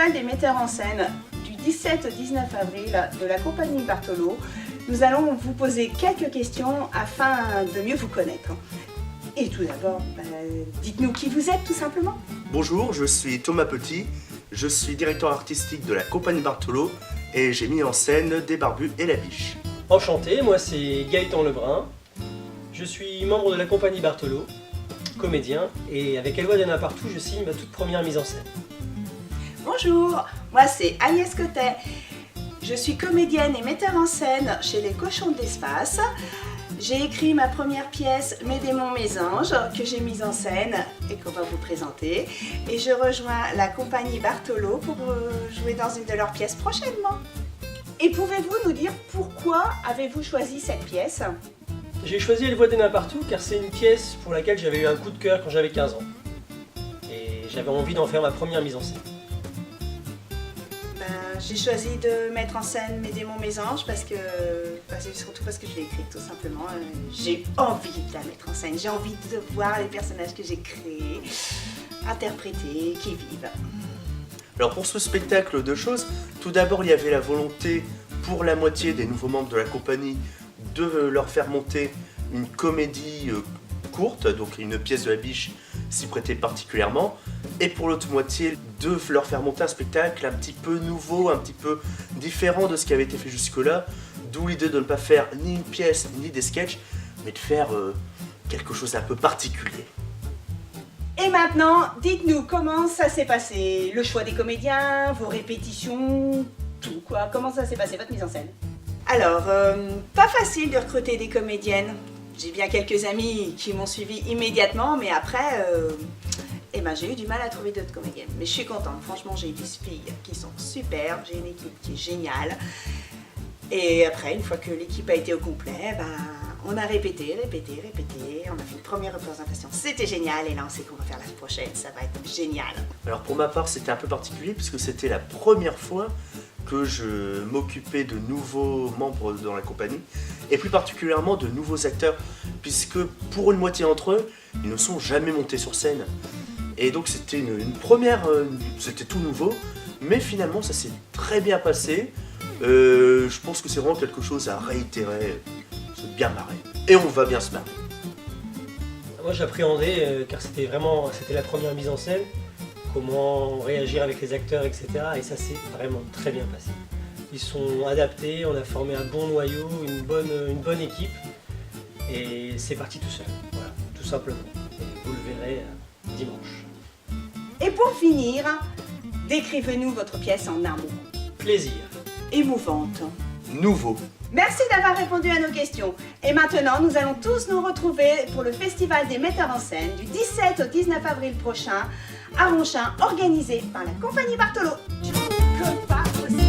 Festival des metteurs en scène du 17 au 19 avril de la compagnie Bartolo, nous allons vous poser quelques questions afin de mieux vous connaître. Et tout d'abord, dites-nous qui vous êtes tout simplement. Bonjour, je suis Thomas Petit, je suis directeur artistique de la compagnie Bartolo et j'ai mis en scène Des Barbus et la Biche. Enchanté, moi c'est Gaëtan Lebrun, je suis membre de la compagnie Bartolo, comédien, et avec Eloi d'Anna Partout, je signe ma toute première mise en scène. Bonjour, moi c'est Agnès Cotet, je suis comédienne et metteur en scène chez les Cochons de l'Espace. J'ai écrit ma première pièce, Mes démons, mes anges, que j'ai mise en scène et qu'on va vous présenter. Et je rejoins la compagnie Bartolo pour jouer dans une de leurs pièces prochainement. Et pouvez-vous nous dire pourquoi avez-vous choisi cette pièce? J'ai choisi Eloi d'Anna Partout car c'est une pièce pour laquelle j'avais eu un coup de cœur quand j'avais 15 ans. Et j'avais envie d'en faire ma première mise en scène. J'ai choisi de mettre en scène Mes démons, mes anges surtout parce que je l'ai écrite tout simplement. J'ai envie de la mettre en scène, j'ai envie de voir les personnages que j'ai créés, interprétés, qui vivent. Alors pour ce spectacle, deux choses. Tout d'abord, il y avait la volonté pour la moitié des nouveaux membres de la compagnie de leur faire monter une comédie courte, donc une pièce de la Biche s'y prêtait particulièrement, et pour l'autre moitié de leur faire monter un spectacle un petit peu nouveau, un petit peu différent de ce qui avait été fait jusque-là, d'où l'idée de ne pas faire ni une pièce ni des sketchs, mais de faire quelque chose d'un peu particulier. Et maintenant, dites-nous comment ça s'est passé, le choix des comédiens, vos répétitions, tout quoi, comment ça s'est passé votre mise en scène? Alors, pas facile de recruter des comédiennes. J'ai bien quelques amis qui m'ont suivi immédiatement, mais après, j'ai eu du mal à trouver d'autres comédiennes. Mais je suis contente, franchement, j'ai 10 filles qui sont superbes, j'ai une équipe qui est géniale. Et après, une fois que l'équipe a été au complet, on a répété, on a fait une première représentation, c'était génial, et là on sait qu'on va faire la prochaine, ça va être génial. Alors pour ma part, c'était un peu particulier, puisque c'était la première fois que je m'occupais de nouveaux membres dans la compagnie, et plus particulièrement de nouveaux acteurs, puisque pour une moitié d'entre eux, ils ne sont jamais montés sur scène. Et donc c'était une première, c'était tout nouveau, mais finalement ça s'est très bien passé. Je pense que c'est vraiment quelque chose à réitérer, c'est bien marrer. Et on va bien se marrer. Moi j'appréhendais, car c'était la première mise en scène, comment réagir avec les acteurs, etc. Et ça s'est vraiment très bien passé. Ils sont adaptés, on a formé un bon noyau, une bonne équipe, et c'est parti tout seul, voilà, tout simplement. Et vous le verrez dimanche. Et pour finir, décrivez-nous votre pièce en un mot. Plaisir. Émouvante. Nouveau. Merci d'avoir répondu à nos questions. Et maintenant, nous allons tous nous retrouver pour le Festival des metteurs en scène du 17 au 19 avril prochain à Ronchin, organisé par la compagnie Bartolo. Je ne peux pas aussi.